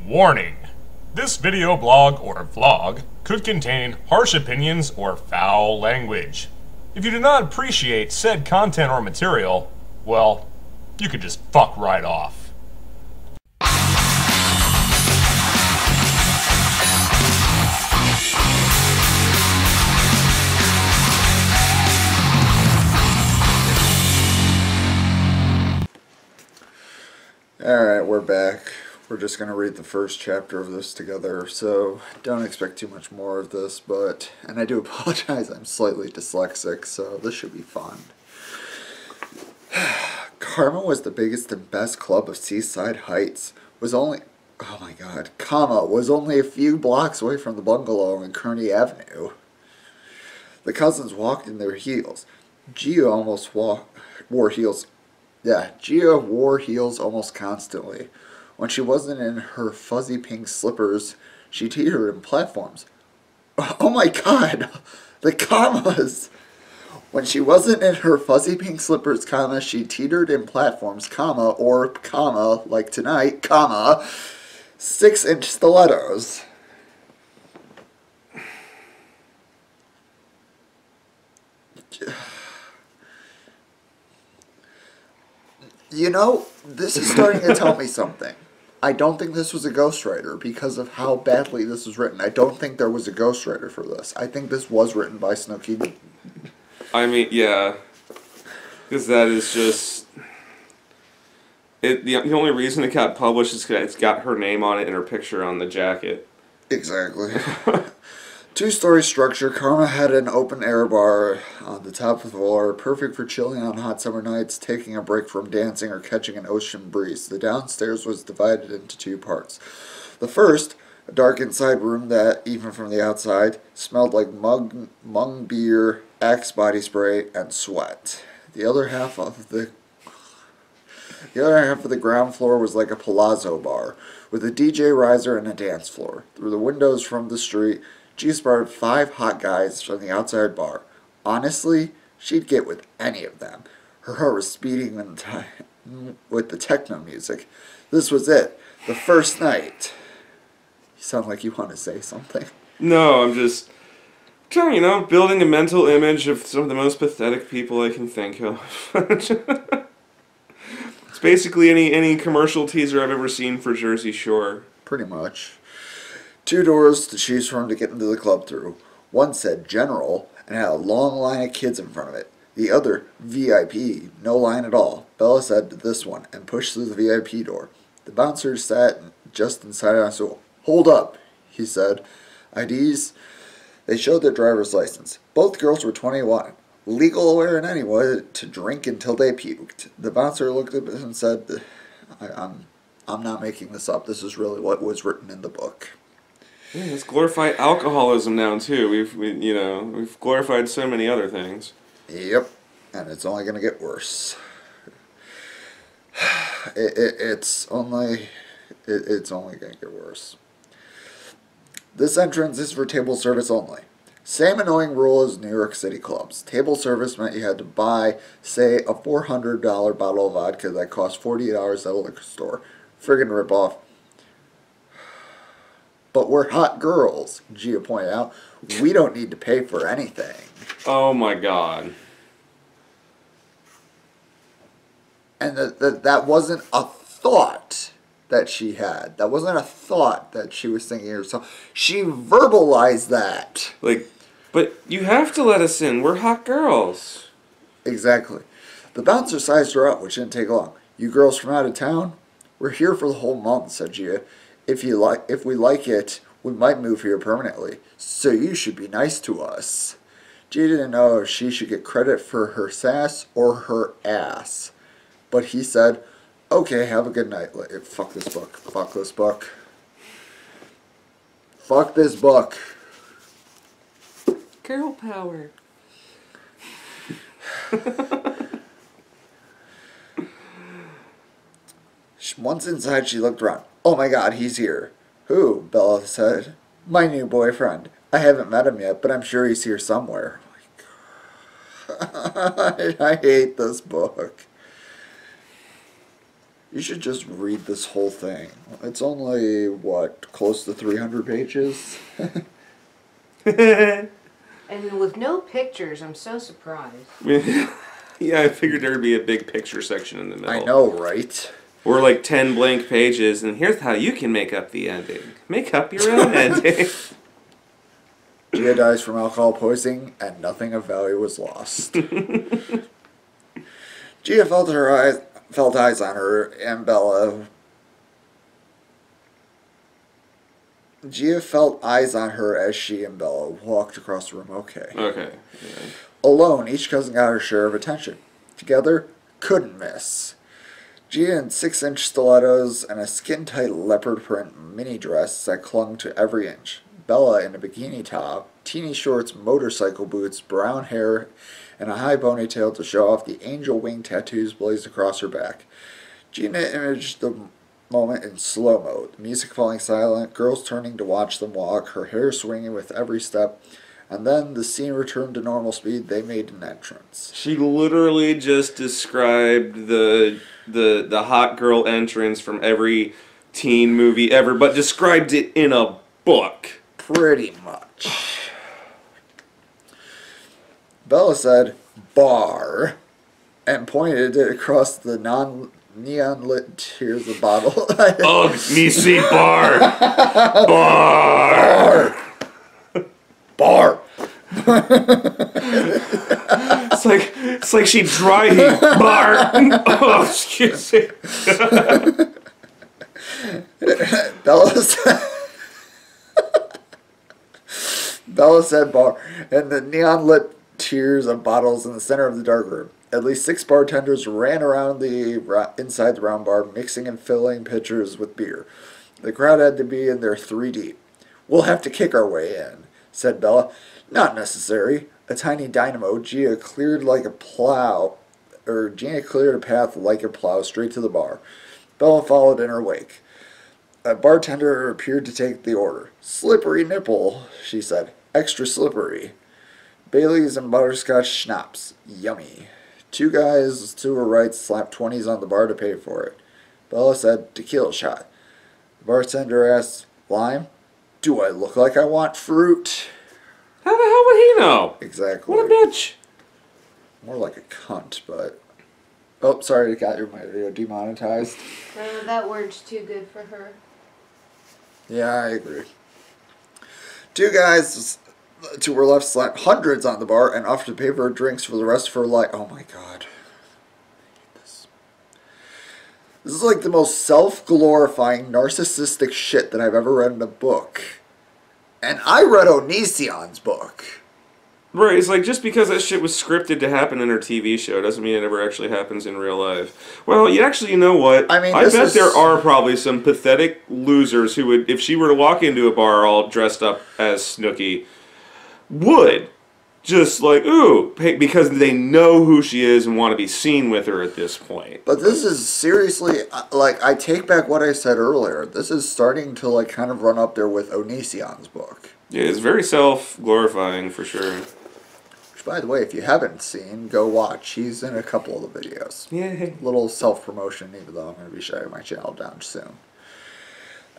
Warning! This video blog or vlog could contain harsh opinions or foul language. If you do not appreciate said content or material, well, you could just fuck right off. Alright, we're back. We're just going to read the first chapter of this together, so don't expect too much more of this, and I do apologize, I'm slightly dyslexic, so this should be fun. Karma was the biggest and best club of Seaside Heights. Was only a few blocks away from the bungalow on Kearney Avenue. The cousins walked in their heels. Gia wore heels almost constantly. When she wasn't in her fuzzy pink slippers, she teetered in platforms. Oh my god! The commas! When she wasn't in her fuzzy pink slippers, comma, she teetered in platforms, comma, or, comma, like tonight, comma, 6-inch stilettos. You know, this is starting to tell me something. I don't think this was a ghostwriter because of how badly this was written. I don't think there was a ghostwriter for this. I think this was written by Snooki. I mean, yeah. Because that is just... The only reason it got published is because it's got her name on it and her picture on the jacket. Exactly. Two-story structure, Karma had an open-air bar on the top of the floor, perfect for chilling on hot summer nights, taking a break from dancing, or catching an ocean breeze. The downstairs was divided into two parts. The first, a dark inside room that, even from the outside, smelled like mung beer, Axe body spray, and sweat. The other half of the ground floor was like a palazzo bar, with a DJ riser and a dance floor. Through the windows from the street, she spotted 5 hot guys from the outside bar. Honestly, she'd get with any of them. Her heart was speeding with the techno music. This was it. The first night. You sound like you want to say something. No, I'm just trying, building a mental image of some of the most pathetic people I can think of. It's basically any commercial teaser I've ever seen for Jersey Shore. Pretty much. 2 doors to choose from to get into the club through. One said General and had a long line of kids in front of it. The other, VIP, no line at all. Bella said to this one and pushed through the VIP door. The bouncer sat just inside on a stool. Hold up, he said. IDs? They showed their driver's license. Both girls were 21. Legal where in anyway to drink until they puked. The bouncer looked at us and said, I'm not making this up. This is really what was written in the book. Yeah, let's glorify alcoholism now too. We've glorified so many other things. Yep, and it's only going to get worse. It's only going to get worse. This entrance is for table service only. Same annoying rule as New York City clubs. Table service meant you had to buy, say, a $400 bottle of vodka that cost $40 at a liquor store. Friggin' ripoff. But we're hot girls, Gia pointed out. We don't need to pay for anything. Oh my god. And that wasn't a thought that she had. That wasn't a thought that she was thinking to herself. She verbalized that. But you have to let us in. We're hot girls. Exactly. The bouncer sized her up, which didn't take long. You girls from out of town? We're here for the whole month, said Gia. If we like it, we might move here permanently. So you should be nice to us. Gia didn't know if she should get credit for her sass or her ass. But he said, okay, have a good night. Fuck this book. Fuck this book. Fuck this book. Girl power. Once inside, she looked around. Oh my god, he's here. Who? Bella said. My new boyfriend. I haven't met him yet, but I'm sure he's here somewhere. Oh my god. I hate this book. You should just read this whole thing. It's only, what, close to 300 pages? And with no pictures, I'm so surprised. Yeah, I figured there'd be a big picture section in the middle. I know, right? Or like 10 blank pages, and here's how you can make up the ending. Make up your own ending. Gia dies from alcohol poisoning, and nothing of value was lost. Gia felt eyes on her, and Bella. Gia felt eyes on her as she and Bella walked across the room. Okay. Okay. Yeah. Alone, each cousin got her share of attention. Together, couldn't miss. Gia in 6-inch stilettos and a skin-tight leopard print mini dress that clung to every inch. Bella in a bikini top, teeny shorts, motorcycle boots, brown hair, and a high ponytail to show off the angel wing tattoos blazed across her back. Gina imaged the moment in slow-mo, the music falling silent, girls turning to watch them walk, her hair swinging with every step, and then the scene returned to normal speed. They made an entrance. She literally just described the hot girl entrance from every teen movie ever, but described it in a book. Pretty much. Bella said, "Bar," and pointed it across the neon-lit tiers of bottle. Ugh, me see bar. Bar. Bar. It's like she dry heat. Bar. Oh, excuse me. Bella said bar, and the neon-lit tiers of bottles in the center of the dark room. At least 6 bartenders ran around inside the round bar, mixing and filling pitchers with beer. The crowd had to be in there 3 deep. "We'll have to kick our way in," said Bella. "Not necessary." A tiny dynamo, Gina cleared a path like a plow straight to the bar. Bella followed in her wake. A bartender appeared to take the order. "Slippery nipple," she said. "Extra slippery. Bailey's and butterscotch schnapps. Yummy." 2 guys to her right slapped 20s on the bar to pay for it. Bella said, "Tequila shot." The bartender asked, "Lime? Do I look like I want fruit?" How the hell would he know? Exactly. What a bitch. More like a cunt, but... Oh, sorry, it got your video demonetized. That word's too good for her. Yeah, I agree. 2 guys to her left slapped hundreds on the bar and offered to pay for her drinks for the rest of her life. Oh my god. This is like the most self-glorifying, narcissistic shit that I've ever read in a book. And I read Onision's book. Right, it's like just because that shit was scripted to happen in her TV show doesn't mean it ever actually happens in real life. Well, you know what? I mean, I bet there are probably some pathetic losers who would, if she were to walk into a bar all dressed up as Snooki, would just ooh, because they know who she is and want to be seen with her at this point. But this is seriously, I take back what I said earlier. This is starting to, kind of run up there with Onision's book. Yeah, it's very self-glorifying for sure. Which, by the way, if you haven't seen, go watch. He's in a couple of the videos. Yay. Little self-promotion, even though I'm going to be shutting my channel down soon.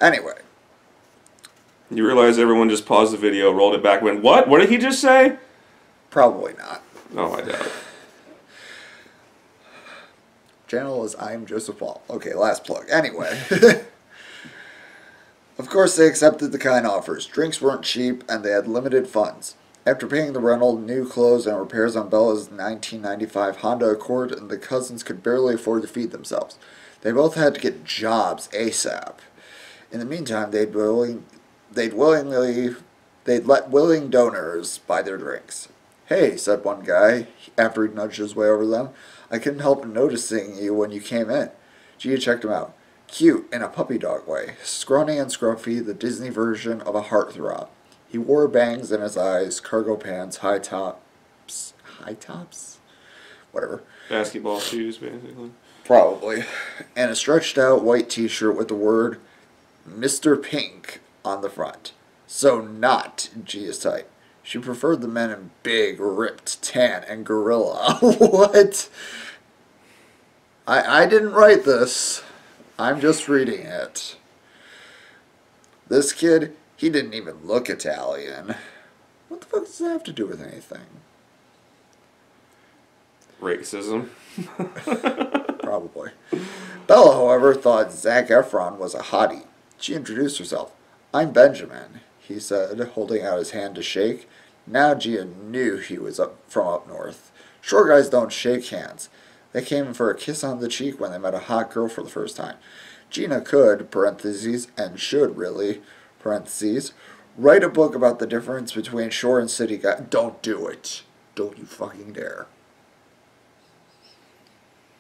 Anyway. You realize everyone just paused the video, rolled it back, went, "What? What did he just say?" Probably not. No, I doubt it. Channel is IAmJosephPaul. Okay, last plug. Anyway. Of course, they accepted the kind offers. Drinks weren't cheap, and they had limited funds. After paying the rental, new clothes, and repairs on Bella's 1995 Honda Accord, and the cousins could barely afford to feed themselves. They both had to get jobs ASAP. In the meantime, they'd let willing donors buy their drinks. "Hey," said one guy, after he nudged his way over them, "I couldn't help noticing you when you came in." Gia checked him out. Cute, in a puppy dog way. Scrawny and scruffy, the Disney version of a heartthrob. He wore bangs in his eyes, cargo pants, high tops? Whatever. Basketball shoes, basically. Probably. And a stretched out white t-shirt with the word Mr. Pink on the front. So not Gia's type. She preferred the men in big, ripped, tan, and gorilla. What? I didn't write this. I'm just reading it. This kid, he didn't even look Italian. What the fuck does that have to do with anything? Racism. Probably. Bella, however, thought Zac Efron was a hottie. She introduced herself. I'm Benjamin, he said, holding out his hand to shake. Now Gia knew he was from up north. Short guys don't shake hands. They came for a kiss on the cheek when they met a hot girl for the first time. Gina could, parentheses, and should really, parentheses, write a book about the difference between shore and city guys. Don't do it. Don't you fucking dare.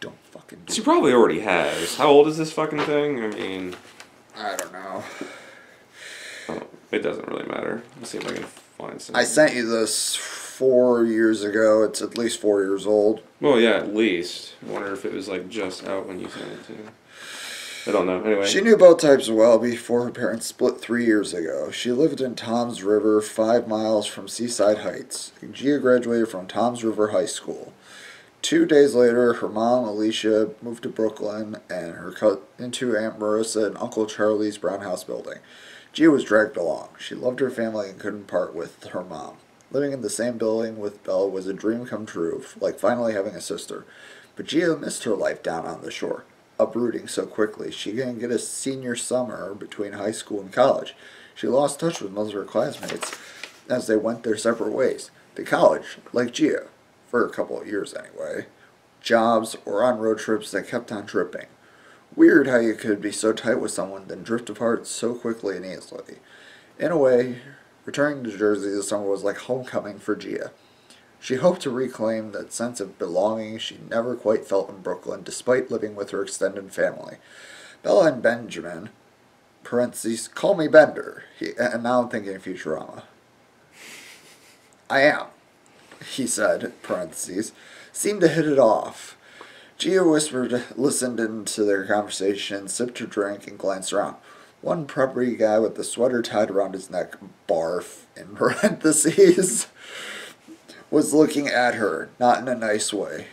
Don't fucking do it. She probably already has. How old is this fucking thing? I mean... I don't know. It doesn't really matter. Let's see if I can find something. I sent you this 4 years ago. It's at least 4 years old. Well, yeah, at least. I wonder if it was, like, just out when you sent it to me. I don't know. Anyway. She knew both types well before her parents split 3 years ago. She lived in Toms River, 5 miles from Seaside Heights. Gia graduated from Toms River High School. 2 days later, her mom, Alicia, moved to Brooklyn and into Aunt Marissa and Uncle Charlie's brown house building. Gia was dragged along. She loved her family and couldn't part with her mom. Living in the same building with Belle was a dream come true, like finally having a sister. But Gia missed her life down on the shore. Uprooting so quickly, she didn't get a senior summer between high school and college. She lost touch with most of her classmates as they went their separate ways. To college, like Gia. For a couple of years anyway. Jobs or on road trips that kept on tripping. Weird how you could be so tight with someone then drift apart so quickly and easily. In a way, returning to Jersey this summer was like homecoming for Gia. She hoped to reclaim that sense of belonging she never quite felt in Brooklyn despite living with her extended family. Bella and Benjamin, parentheses, call me Bender, and now I'm thinking Futurama. I am. He said, parentheses, seemed to hit it off. Gia whispered, listened into their conversation, sipped her drink, and glanced around. One preppy guy with the sweater tied around his neck, barf, in parentheses, was looking at her, not in a nice way.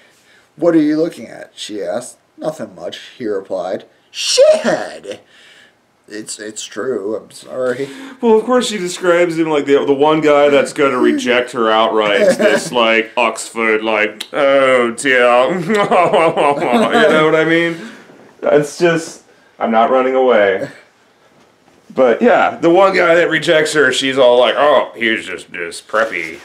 What are you looking at? She asked. Nothing much, he replied. Shithead! It's true, I'm sorry. Well, of course she describes him like the one guy that's going to reject her outright. This, like, Oxford, like, oh, dear. You know what I mean? It's just, I'm not running away. But, yeah, the one guy that rejects her, she's all like, oh, he's just preppy.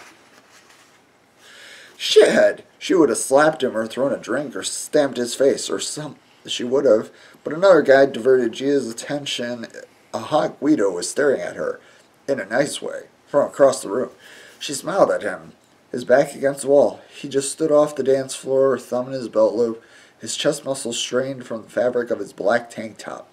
Shithead! She would have slapped him or thrown a drink or stamped his face or something. She would have. But another guy diverted Gia's attention. A hot Guido was staring at her, in a nice way, from across the room. She smiled at him, his back against the wall. He just stood off the dance floor, thumb in his belt loop, his chest muscles strained from the fabric of his black tank top.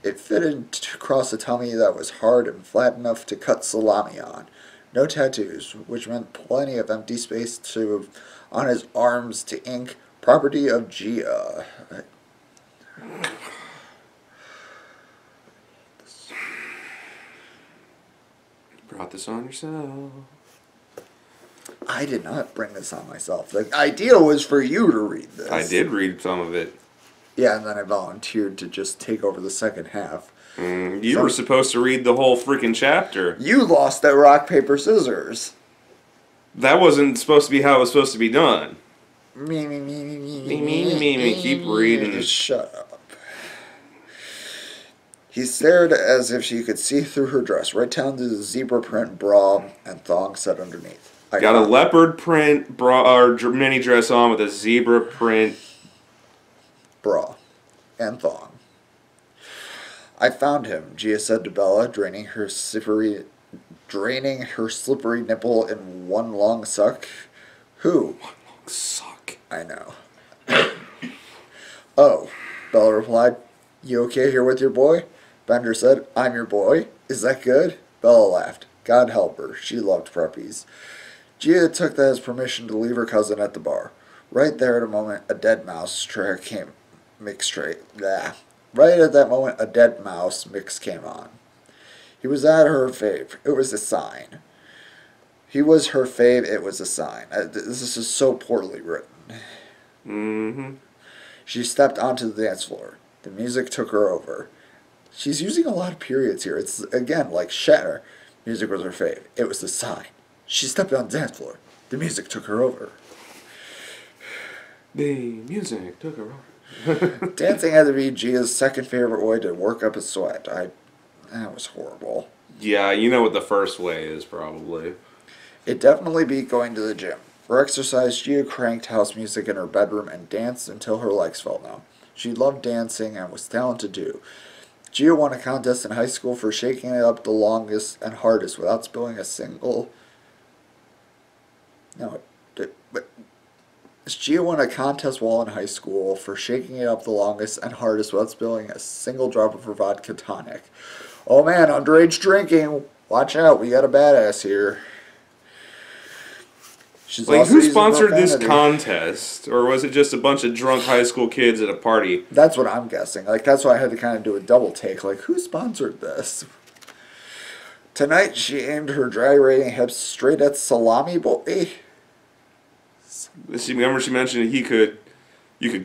It fitted across a tummy that was hard and flat enough to cut salami on. No tattoos, which meant plenty of empty space on his arms to ink, property of Gia. Brought this on yourself. I did not bring this on myself. The idea was for you to read this. I did read some of it. Yeah, and then I volunteered to just take over the second half. You were supposed to read the whole freaking chapter. You lost at rock, paper, scissors. That wasn't supposed to be how it was supposed to be done. Me. Keep reading. Shut up. He stared as if she could see through her dress, right down to the zebra print bra and thong set underneath. Got a leopard print bra or mini dress on with a zebra print bra and thong. I found him, Gia said to Bella, draining her slippery nipple in one long suck. Who? One long suck. I know. Oh, Bella replied. You okay here with your boy? Bender said, I'm your boy. Is that good? Bella laughed. God help her. She loved preppies. Gia took that as permission to leave her cousin at the bar. Right there at a moment, a dead mouse came Right at that moment, a dead mouse mix came on. He was at her fave. It was a sign. He was her fave. It was a sign. This is so poorly written. Mm-hmm. She stepped onto the dance floor. The music took her over. She's using a lot of periods here. It's, again, like Shatter. Music was her fave. It was the sign. She stepped on the dance floor. The music took her over. The music took her over. Dancing had to be Gia's second favorite way to work up a sweat. That was horrible. Yeah, you know what the first way is, probably. It definitely beat going to the gym. For exercise, Gia cranked house music in her bedroom and danced until her legs felt numb. She loved dancing and was talented too. Gia won a contest in high school for shaking it up the longest and hardest without spilling a single... Gia won a contest while in high school for shaking it up the longest and hardest without spilling a single drop of her vodka tonic. Oh man, underage drinking. Watch out, we got a badass here. She's Like, also who using sponsored this profanity. contest? Or was it just a bunch of drunk high school kids at a party? That's what I'm guessing. Like, that's why I had to kind of do a double take. Like, who sponsored this? Tonight, she aimed her gyrating hips straight at Salami Boy. Remember she mentioned you could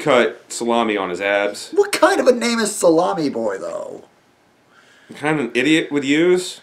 cut salami on his abs? What kind of a name is Salami Boy, though? What kind of an idiot would use?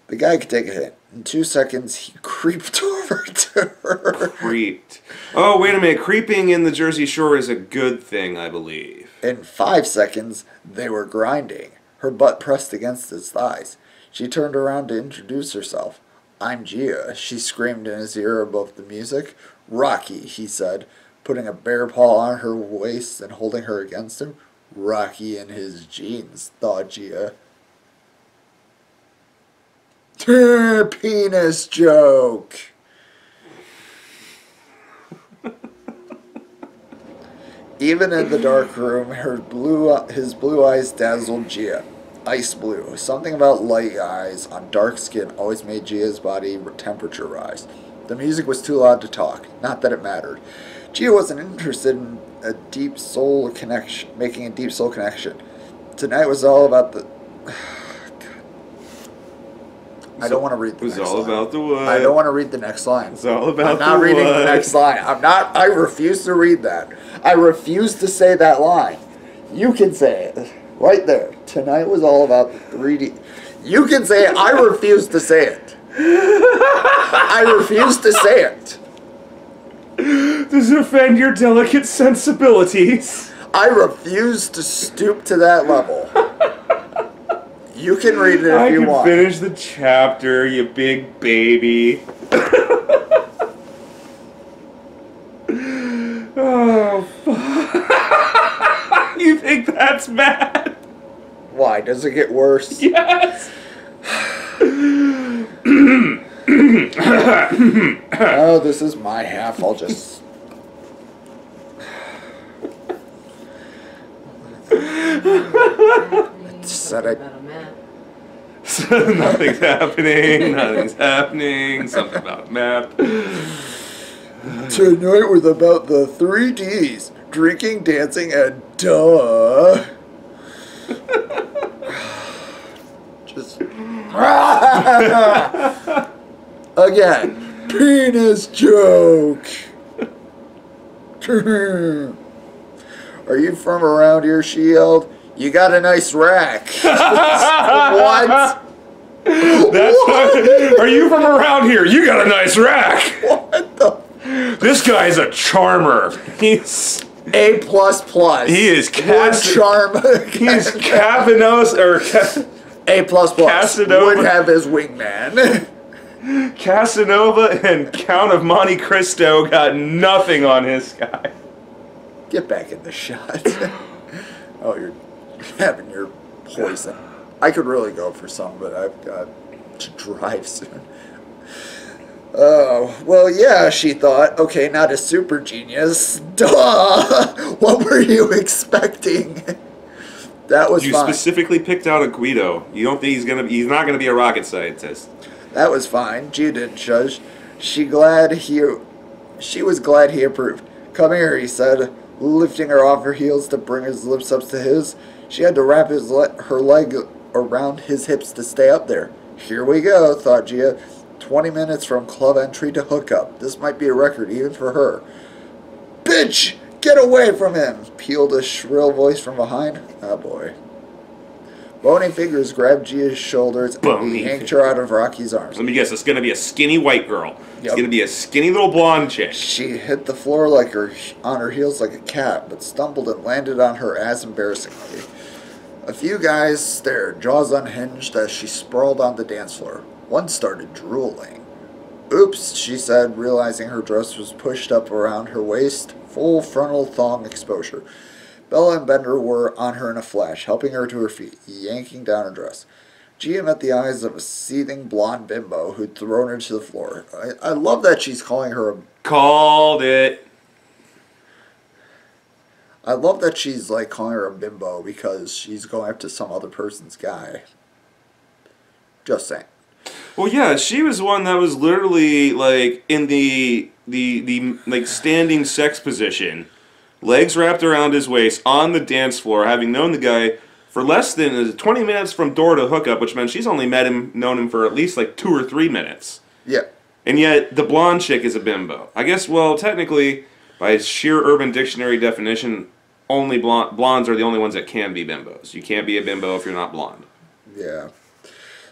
The guy could take a hint. In 2 seconds, he creeped over to her. Creeped. Oh, wait a minute. Creeping in the Jersey Shore is a good thing, I believe. In 5 seconds, they were grinding, her butt pressed against his thighs. She turned around to introduce herself. "I'm Gia," she screamed in his ear above the music. "Rocky," he said, putting a bare paw on her waist and holding her against him. Rocky in his jeans, thought Gia. Penis joke. Even in the dark room, his blue eyes dazzled Gia. Ice blue. Something about light eyes on dark skin always made Gia's body temperature rise. The music was too loud to talk. Not that it mattered. Gia wasn't interested in a deep soul connection, making a deep soul connection. Tonight was all about the... I don't want to read the next line. It was all about the wood. I don't want to read the next line. It's all about the I'm not reading the wood. next line. I refuse to read that. I refuse to say that line. You can say it. Right there. Tonight was all about the 3D. You can say it. I refuse to say it. I refuse to say it. Does it offend your delicate sensibilities? I refuse to stoop to that level. You can read it if you want. I can finish the chapter, you big baby. Oh, fuck. You think that's bad? Why? Does it get worse? Yes. Oh, this is my half. I'll just... Said I... Nothing's happening. Nothing's happening. Something about a map. Tonight was about the 3Ds. Drinking, dancing, and duh. Just... Again. Penis joke. Are you from around here? She yelled. You got a nice rack. What? That's what, are you from around here? You got a nice rack. What the? This guy's a charmer. He's A++. He is Would charm. He's Cavanos or A++ Casanova. would have his wingman. Casanova and Count of Monte Cristo got nothing on his guy. Get back in the shot. Oh, you're having your poison. I could really go for some, but I've got to drive soon. Oh, well, yeah, she thought. Okay, not a super genius. Duh! What were you expecting? That was You fine. specifically picked out a Guido. You don't think he's not gonna be a rocket scientist. That was fine. Gia didn't judge. She was glad he approved. Come here, he said, lifting her off her heels to bring his lips up to his. She had to wrap her leg around his hips to stay up there. Here we go, thought Gia. 20 minutes from club entry to hookup. This might be a record even for her. Bitch! Get away from him! Pealed a shrill voice from behind. Oh boy. Bony fingers grabbed Gia's shoulders and yanked her out of Rocky's arms. Let me guess, it's going to be a skinny white girl. Yep. It's going to be a skinny little blonde chick. She hit the floor on her heels like a cat, but stumbled and landed on her ass embarrassingly. A few guys stared, jaws unhinged, as she sprawled on the dance floor. One started drooling. Oops, she said, realizing her dress was pushed up around her waist, full frontal thong exposure. Bella and Bender were on her in a flash, helping her to her feet, yanking down her dress. Gia met the eyes of a seething blonde bimbo who'd thrown her to the floor. I love that she's calling her a... Called it. I love that she's like calling her a bimbo because she's going after some other person's guy. Just saying. Well, yeah, she was one that was literally like in the like standing sex position, legs wrapped around his waist on the dance floor, having known the guy for less than 20 minutes from door to hookup, which meant she's only known him for at least like 2 or 3 minutes. Yeah. And yet the blonde chick is a bimbo. I guess, well, technically, by sheer Urban Dictionary definition, only blondes are the only ones that can be bimbos. You can't be a bimbo if you're not blonde. Yeah.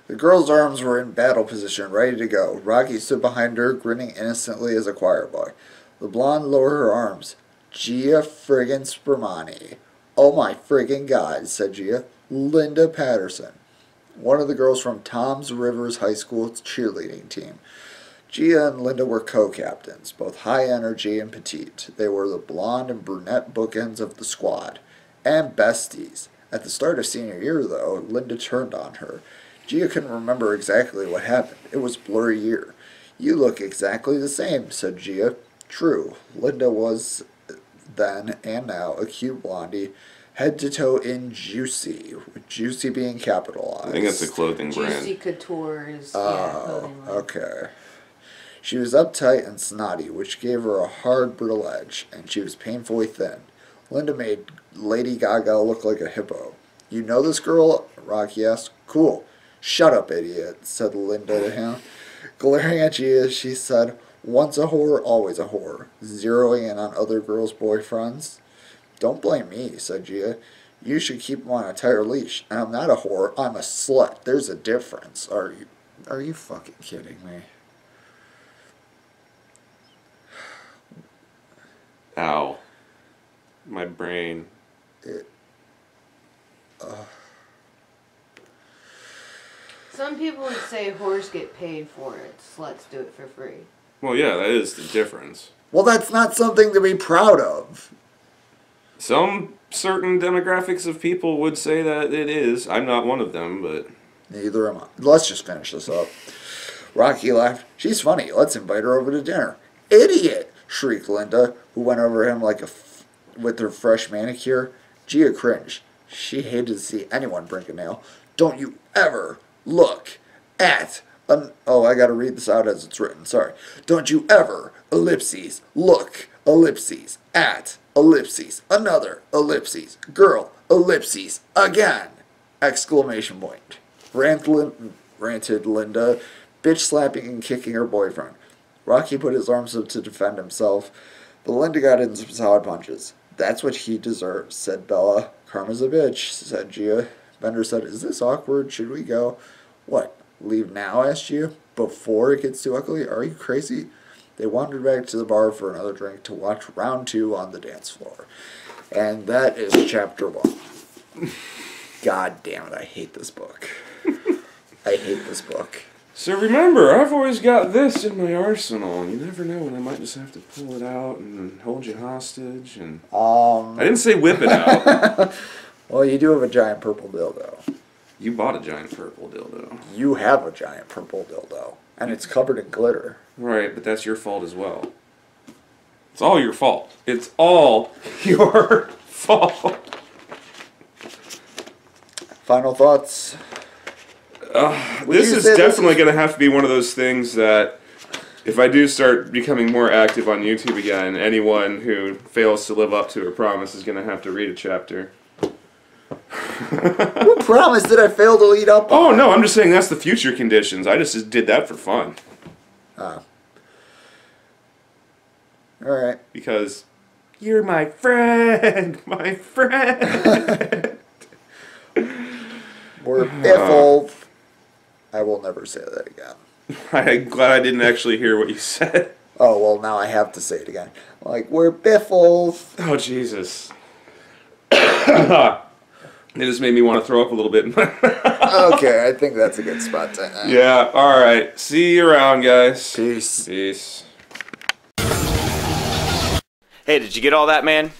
The girl's arms were in battle position, ready to go. Rocky stood behind her, grinning innocently as a choir boy. The blonde lowered her arms. Gia friggin' Spermani. Oh my friggin' God, said Gia. Linda Patterson. One of the girls from Toms Rivers High School's cheerleading team. Gia and Linda were co-captains, both high energy and petite. They were the blonde and brunette bookends of the squad. And besties. At the start of senior year, though, Linda turned on her. Gia couldn't remember exactly what happened. It was a blurry year. You look exactly the same, said Gia. True. Linda was then and now a cute blondie, head to toe in Juicy, with Juicy being capitalized. I think that's a clothing brand. Juicy Couture is clothing line. Okay. She was uptight and snotty, which gave her a hard, brittle edge, and she was painfully thin. Linda made Lady Gaga look like a hippo. You know this girl? Rocky asked. Cool. Shut up, idiot, said Linda to him. Glaring at Gia, she said, once a whore, always a whore, zeroing in on other girls' boyfriends. Don't blame me, said Gia. You should keep them on a tighter leash. And I'm not a whore, I'm a slut. There's a difference. Are you fucking kidding me? Ow. My brain. Some people would say whores get paid for it. Sluts do it for free. Well, yeah, that is the difference. Well, that's not something to be proud of. Some certain demographics of people would say that it is. I'm not one of them, but... Neither am I. Let's just finish this up. Rocky laughed. She's funny. Let's invite her over to dinner. Idiot! Shrieked Linda, who went over him like with her fresh manicure. Gia cringed. She hated to see anyone break a nail. Don't you ever look at... oh, I gotta read this out as it's written. Sorry. Don't you ever, ellipses, look, ellipses, at, ellipses, another, ellipses, girl, ellipses, again! Exclamation point. Ranted Linda, bitch slapping and kicking her boyfriend. Rocky put his arms up to defend himself, but Linda got in some solid punches. That's what he deserves, said Bella. Karma's a bitch, said Gia. Bender said, is this awkward? Should we go? What? Leave now? Asked Gia. Before it gets too ugly? Are you crazy? They wandered back to the bar for another drink to watch round 2 on the dance floor. And that is chapter 1. God damn it, I hate this book. I hate this book. So remember, I've always got this in my arsenal. You never know when I might just have to pull it out and hold you hostage. And I didn't say whip it out. Well, you do have a giant purple dildo. You bought a giant purple dildo. You have a giant purple dildo. And it's covered in glitter. Right, but that's your fault as well. It's all your fault. It's all your fault. Final thoughts? This is definitely going to have to be one of those things that if I do start becoming more active on YouTube again, anyone who fails to live up to her promise is going to have to read a chapter. What promise did I fail to lead up on? Oh, no, I'm just saying that's the future conditions. I just did that for fun. Alright. Because You're my friend, my friend. We're biffled. I will never say that again. I'm glad I didn't actually hear what you said. Oh, well, now I have to say it again. Like, we're biffled. Oh, Jesus. It just made me want to throw up a little bit. Okay, I think that's a good spot to end. Yeah, alright. See you around, guys. Peace. Peace. Hey, did you get all that, man?